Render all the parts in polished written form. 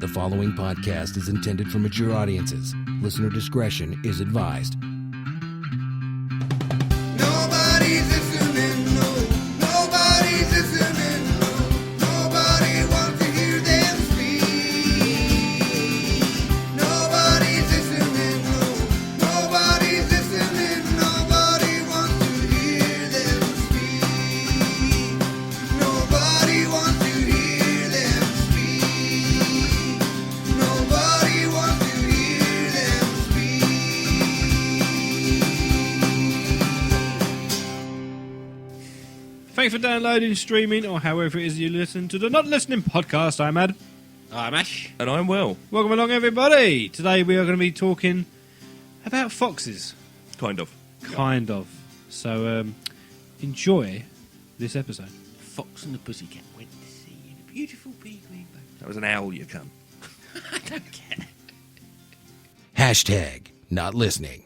The following podcast is intended for mature audiences. Listener discretion is advised. Nobody's listening, no. Nobody's listening, no. Nobody wants to hear them speak. Nobody's listening, no. Nobody's listening. Nobody wants to hear them speak. Nobody wants to hear them speak. Nobody wants to hear them speak. Thanks for downloading, streaming, or however it is you listen to the Not Listening podcast. I'm Ad. I'm Ash. And I'm Will. Welcome along, everybody. Today we are going to be talking about foxes. Kind of. Kind of. So, enjoy this episode. Fox and the Pussycat went to sea in a beautiful pea green boat. That was an owl, you cunt. I don't care. Hashtag not listening.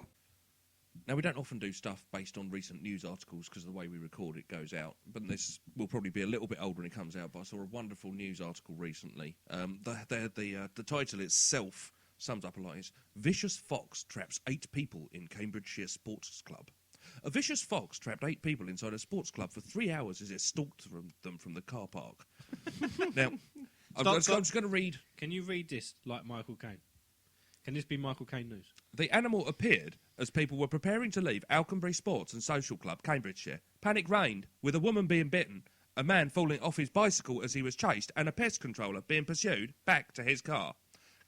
Now, we don't often do stuff based on recent news articles because of the way we record it goes out. But this will probably be a little bit older when it comes out. But I saw a wonderful news article recently. The title itself sums up a lot. It's Vicious Fox Traps 8 People in Cambridgeshire Sports Club. A vicious fox trapped 8 people inside a sports club for 3 hours as it stalked them from the car park. Now, I'm just going to read. Can you read this like Michael Caine? Can this be Michael Caine news? The animal appeared as people were preparing to leave Alconbury Sports and Social Club, Cambridgeshire. Panic reigned, with a woman being bitten, a man falling off his bicycle as he was chased, and a pest controller being pursued back to his car.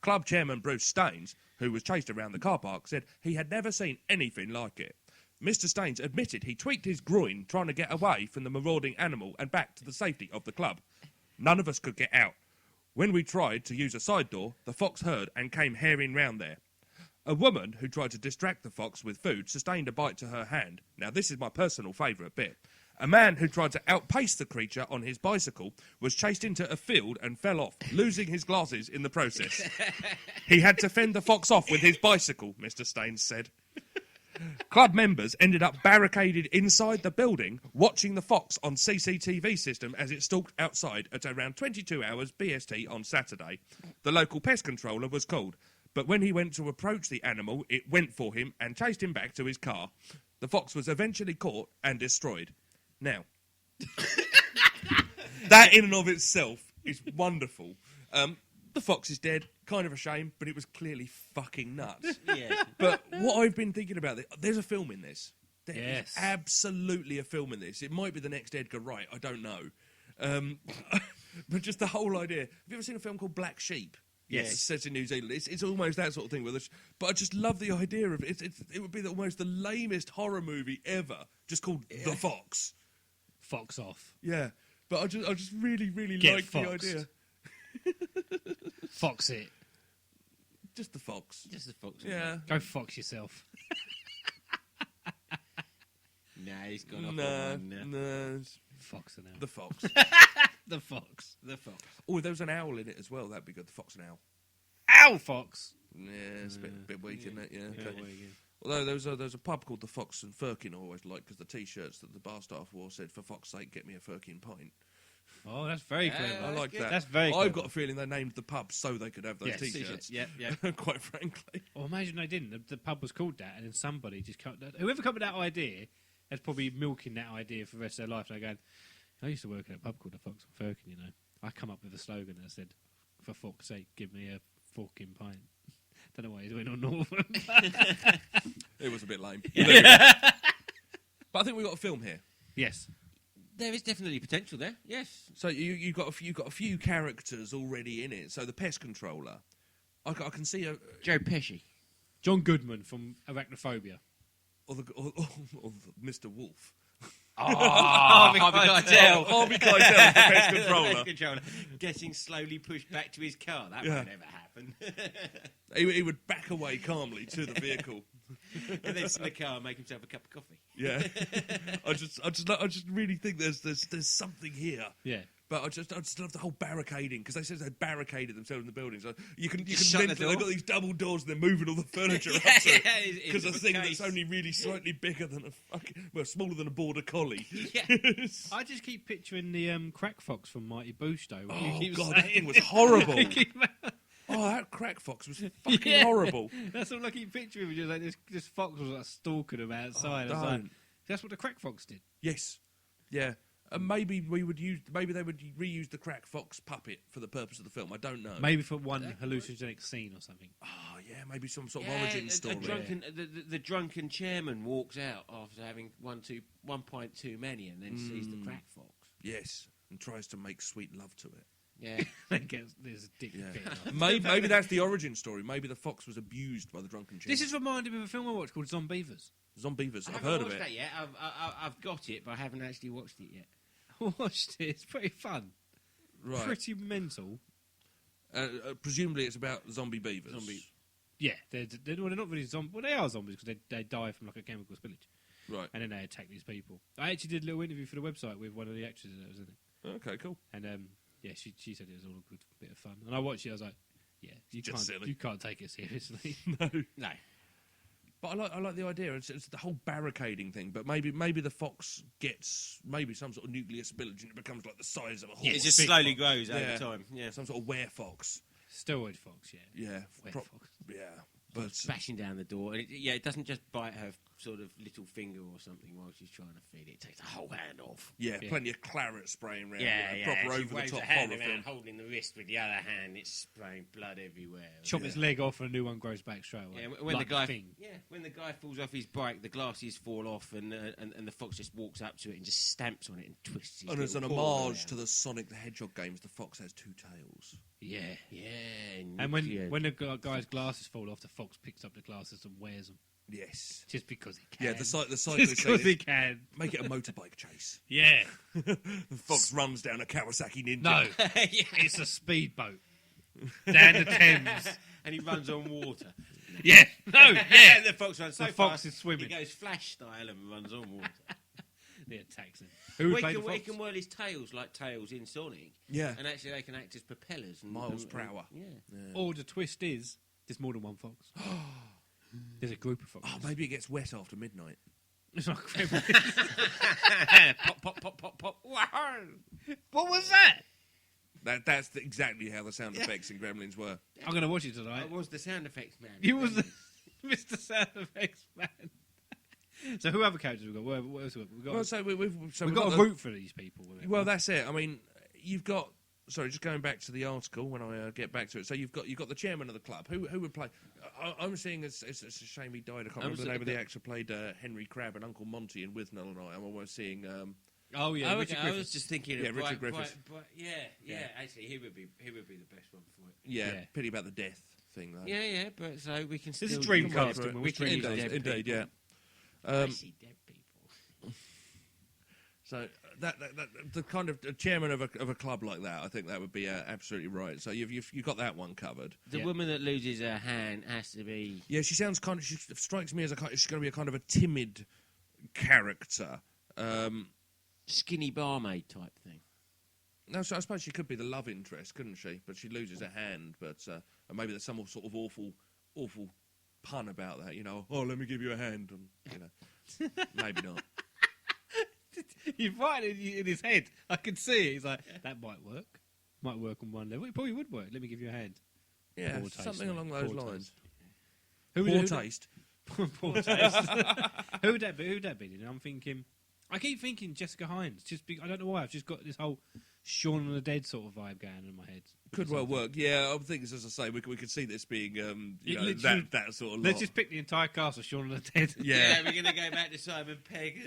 Club chairman Bruce Staines, who was chased around the car park, said he had never seen anything like it. Mr. Staines admitted he tweaked his groin trying to get away from the marauding animal and back to the safety of the club. None of us could get out. When we tried to use a side door, the fox heard and came herring round there. A woman who tried to distract the fox with food sustained a bite to her hand. Now, this is my personal favourite bit. A man who tried to outpace the creature on his bicycle was chased into a field and fell off, losing his glasses in the process. He had to fend the fox off with his bicycle, Mr. Staines said. Club members ended up barricaded inside the building, watching the fox on CCTV system as it stalked outside at around 22 hours BST on Saturday. The local pest controller was called, but when he went to approach the animal, it went for him and chased him back to his car. The fox was eventually caught and destroyed. Now, that in and of itself is wonderful. The fox is dead, kind of a shame, but it was clearly fucking nuts. Yeah. But what I've been thinking about, there's a film in this. There Yes. is absolutely a film in this. It might be the next Edgar Wright, I don't know. But just the whole idea. Have you ever seen a film called Black Sheep? Yes. It's set in New Zealand. It's almost that sort of thing. But I just love the idea of it. It would be almost the lamest horror movie ever, just called The Fox. Fox off. Yeah. But I just really, really Get like foxed. the idea. Fox it. Just the fox. Just the fox. Yeah. Go fox yourself. Nah, he's gone off No, on one now. no. Fox and owl. The fox. The fox. The fox. Oh, there was an owl in it as well. That'd be good. The fox and owl. Owl fox. Yeah, it's a bit weak, isn't it? Yeah. Yeah, Okay. well, yeah. Although there's a pub called the Fox and Firkin I always liked because the T-shirts that the bar staff wore said, "For fuck's sake, get me a Firkin pint." Oh, that's very clever. I like that. That's very I've clever. got a feeling they named the pub so they could have those Yes, T-shirts. Yeah, yeah. Quite frankly. Or imagine they didn't. The pub was called that, and then somebody just cut that. Whoever come up with that idea is probably milking that idea for the rest of their life. They're going, I used to work at a pub called the Fox and Firkin, you know. I come up with a slogan that said, "For fuck's sake, give me a forking pint." Don't know why he's doing on Northern. It was a bit lame. But I think we've got a film here. Yes. There is definitely potential there. Yes. So you've got a few characters already in it. So the pest controller, I can see Joe Pesci. John Goodman from Arachnophobia. or Mr. Wolf. Harvey Keitel. Harvey Keitel, the pest controller. Pest controller. Getting slowly pushed back to his car. That won't ever happen. He would back away calmly to the vehicle. And then sit in the car and make himself a cup of coffee. Yeah, I just really think there's something here. Yeah. But I just love the whole barricading because they said they barricaded themselves in the building. So you can shut the mention door. they've got these double doors and they're moving all the furniture up to it because a thing that's only really slightly bigger than smaller than a border collie. Yeah. I just keep picturing the crack fox from Mighty Boosh, though. Oh god, that thing was horrible. Oh, that crack fox was fucking horrible. That's all I keep picturing. Just like this fox was like stalking them outside. Oh, I was like, don't. that's what the crack fox did. Yes. Yeah. And maybe they would reuse the crack fox puppet for the purpose of the film. I don't know. Maybe for one hallucinogenic scene or something. Oh, yeah, maybe some sort of origin story. The drunken chairman walks out after having one pint too many and then sees the crack fox. Yes, and tries to make sweet love to it. Yeah. There's a dick Yeah. bit off. Maybe that's the origin story. Maybe the fox was abused by the drunken chairman. This is reminded me of a film I watched called Zombievers. Zombievers. I I've haven't heard of watched it. that yet. I've got it, but I haven't actually watched it yet. I watched it. It's pretty fun. Right. Pretty mental. Presumably it's about zombie beavers. Yeah, they're not really zombies. Well, they are zombies because they die from like a chemical spillage. Right. And then they attack these people. I actually did a little interview for the website with one of the actresses that was in it. Okay, cool. And yeah, she said it was all a good bit of fun. And I watched it. I was like, yeah, you can't take it seriously. No. But I like the idea. It's the whole barricading thing. But maybe the fox gets some sort of nuclear spillage and it becomes like the size of a horse. It just slowly grows over time. Yeah. Some sort of were-fox. Steroid fox, yeah. Yeah. Fox. Yeah. But Bashing down the door. And it doesn't just bite her sort of little finger or something while she's trying to feed it. It takes the whole hand off. yeah, plenty of claret spraying around. Yeah. Proper She over the waves top her hand horror around, film. holding the wrist with the other hand. It's spraying blood everywhere. Chop its leg off and a new one grows back straight away. Yeah, when Like the guy, Thing. when the guy falls off his bike, the glasses fall off, and the fox just walks up to it and just stamps on it and twists his And as an little paw homage around. to the Sonic the Hedgehog games, the fox has two tails. Yeah. Yeah, And nuclear. when the guy's glasses fall off, the fox picks up the glasses and wears them. Yes. Just because he can. Yeah, the cyclist Just because he said, can. make it a motorbike chase. Yeah. The fox runs down a Kawasaki Ninja. No. Yeah. It's a speedboat. Down the Thames. And he runs on water. Yeah. No, yeah. And the fox runs so The fox fast, is swimming. He goes flash style and runs on water. The attacks him. Who would play the He fox? can whirl his tails like tails in Sonic. Yeah. And actually they can act as propellers. And, Miles per hour. Yeah. Or the twist is, there's more than one fox. There's a group of foxes. Oh, maybe it gets wet after midnight. It's like Pop, pop, pop, pop, pop. Wow. What was that? That's exactly how the sound effects in Gremlins were. I'm going to watch it tonight. I was the sound effects man. You was the Mr. Sound Effects man. So who other characters we got? What else we got? Well, so we've got to root for these people. Well, that's it. I mean, you've got. Sorry, just going back to the article when I get back to it. So you've got the chairman of the club. Who would play? I'm seeing it's a shame he died. I can't remember the name of the actor who played Henry Crabbe and Uncle Monty in Withnell and I. I'm almost seeing. Oh yeah, Richard I Griffiths. was just thinking. Yeah, of Richard Griffiths. Yeah. Actually, he would be the best one for it. Yeah, Yeah. pity about the death thing though. Yeah. But so we can. This is still Dreamcasting. We can use Indeed, dead indeed, people. yeah. I see dead people. So that the kind of chairman of a club like that, I think that would be absolutely right. So you've got that one covered. The woman that loses her hand has to be. Yeah, she sounds she strikes me as she's going to be a kind of a timid character. Skinny barmaid type thing. No, so I suppose she could be the love interest, couldn't she? But she loses her hand, but and maybe there's some sort of awful pun about that, you know. Oh, let me give you a hand, and you know, maybe not. You're right in his head. I can see it. He's like, that might work. Might work on one level. It probably would work. Let me give you a hand. Yeah, Poor taste, something mate. along those Poor lines. Who Taste. Poor taste. Who would that be? Who would that be? And I'm thinking. I keep thinking Jessica Hines. I don't know why. I've just got this whole Shaun of the Dead sort of vibe going in my head. Could well work. Yeah, I think, as I say, we could see this being It know, literally- that sort of lot. Let's just pick the entire cast of Shaun of the Dead. Yeah. We're going to go back to Simon Pegg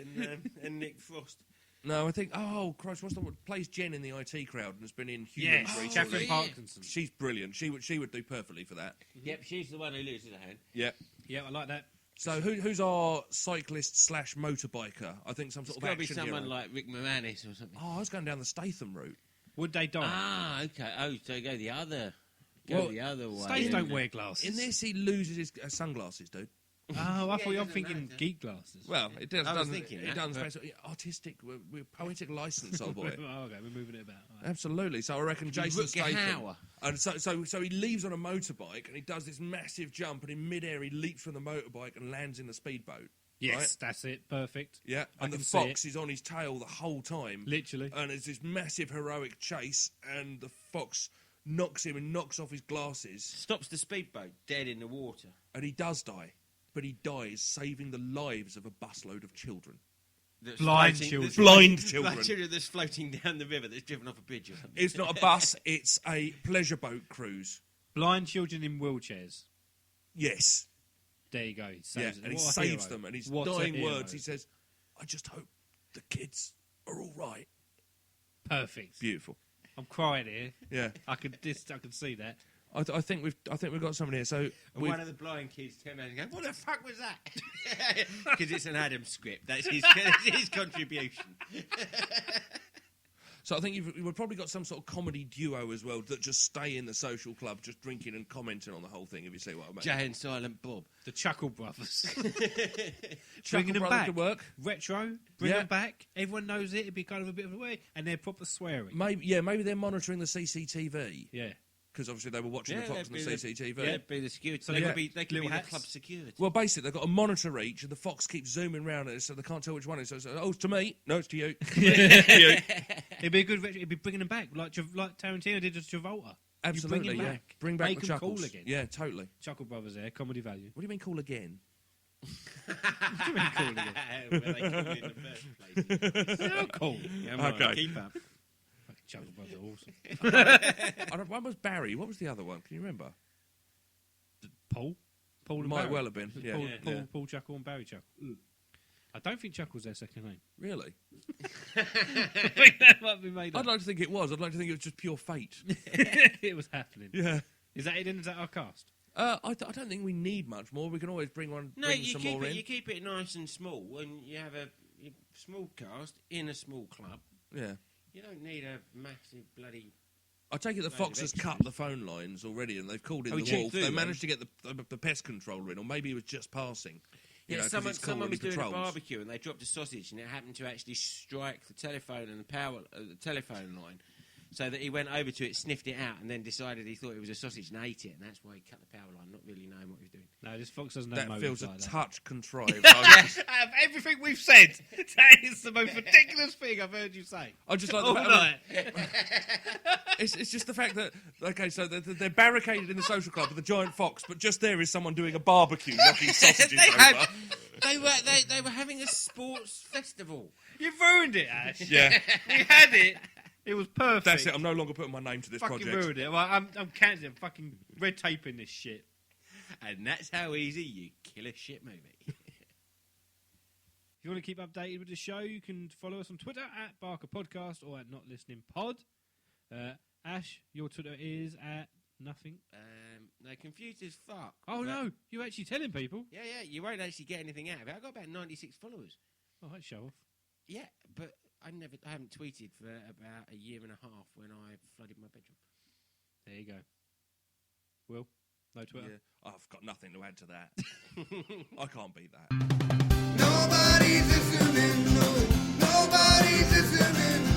and Nick Frost. No, I think. Oh Christ! What's the one plays Jen in the IT crowd and has been in Humans Yes, recently? Catherine yeah. Parkinson. She's brilliant. She would do perfectly for that. Yep, she's the one who loses a hand. Yeah. Yeah, I like that. So who's our cyclist / motorbiker? I think some sort It's of got to be action someone hero. like Rick Moranis or something. Oh, I was going down the Statham route. Would they die? Ah, okay. Oh, so go the other. Well, the other way. Stays don't wear glasses. In this, he loses his sunglasses, dude. Oh, I thought you were doesn't thinking matter. geek glasses. Well, it does. I was doesn't- thinking it that, does. but- Artistic, we're poetic license, old boy. Oh, okay, we're moving it about. All right. Absolutely. So I reckon Jason Rutger Statham. Hauer. And so he leaves on a motorbike and he does this massive jump and in midair he leaps from the motorbike and lands in the speedboat. Yes, Right? that's it. Perfect. Yeah. I And the can see fox is on his tail the whole time. Literally. And it's this massive heroic chase and the fox knocks him and knocks off his glasses. Stops the speedboat, dead in the water. And he does die. But he dies saving the lives of a busload of children. That's Blind floating- children. that's Blind floating- children. Blind children that's floating down the river that's driven off a bridge or something. It's not a bus, it's a pleasure boat cruise. Blind children in wheelchairs. Yes. There you go. He saves Yeah, them. and he What a saves hero. them. And his What a dying hero. words, he says, I just hope the kids are all right. Perfect. Beautiful. I'm crying here. Yeah. I could see that. I think we've got someone here. So And we've- one of the blind kids turned around and go, what the fuck was that? Because it's an Adam script. That's his contribution. So I think we've probably got some sort of comedy duo as well that just stay in the social club, just drinking and commenting on the whole thing. If you see what I mean. Jay and Silent Bob. The Chuckle Brothers. Chuckle Bringing them Brothers back. could work. Retro. Bring Yeah. them back. Everyone knows it. It'd be kind of a bit of a way. And they're proper swearing. Maybe they're monitoring the CCTV Yeah. because obviously they were watching the Fox and the CCTV. Yeah, be the security. So they yeah. could be Little the hats. club security. Well, basically, they've got a monitor each, and the Fox keeps zooming around at it, so they can't tell which one it is. So, oh, it's to me. No, it's to you. It'd be a good retro. It'd be bringing them back. Like Tarantino did to Travolta. Absolutely, You bring him yeah. back. Bring back Make the them Chuckles. cool again. Yeah, totally. Chuckle Brothers there. Comedy value. What do you mean cool again? What do you mean cool again? Where they came in the first place. They're cool. Yeah, right, Okay. keep up. Fucking Chuckle Brothers are awesome. One was Barry. What was the other one? Can you remember? Paul and Might Barry. well have been. Yeah. Paul Chuckle and Barry Chuckle. I don't think Chuckle's their second name. Really? I think that might be made up. I'd like to think it was. I'd like to think it was just pure fate. It was happening. Yeah. Is that it? Is that our cast? I don't think we need much more. We can always bring No, you some keep more it. in. You keep it nice and small, and you have a small cast in a small club. Yeah. You don't need a massive bloody. I take it the Load Fox of has extras. cut the phone lines already, and they've called in Oh, the he checked wolf. through They them. managed to get the pest controller in, or maybe he was just passing. You know, 'cause someone it's cool was and he doing a patrols. barbecue and they dropped a sausage and it happened to actually strike the telephone and the telephone line, so that he went over to it, sniffed it out, and then decided he thought it was a sausage and ate it, and that's why he cut the power line, not really knowing what he was doing. No, this Fox doesn't know That motives feels a like that. touch contrived. Of everything we've said, that is the most ridiculous thing I've heard you say. I just like All the fact night. it's just the fact that okay, so they're barricaded in the social club with a giant fox, but just there is someone doing a barbecue, knocking sausages over. They were having a sports festival. You've ruined it, Ash. Yeah, We had it. It was perfect. that's it. I'm no longer putting my name to this fucking project. ruined it. Well, I'm cancelling. I'm fucking red taping this shit. And that's how easy you kill a shit movie. If you want to keep updated with the show, you can follow us on Twitter at Barker Podcast or at Not Listening Pod. Ash, your Twitter is at nothing. They're confused as fuck. Oh but- no, you're actually telling people. Yeah, you won't actually get anything out of it. I've got about 96 followers. Oh, that's show off. Yeah, but I haven't tweeted for about a year and a half when I flooded my bedroom. There you go. Will, no Twitter. Yeah, I've got nothing to add to that. I can't beat that. Nobody's listening, no, nobody's listening.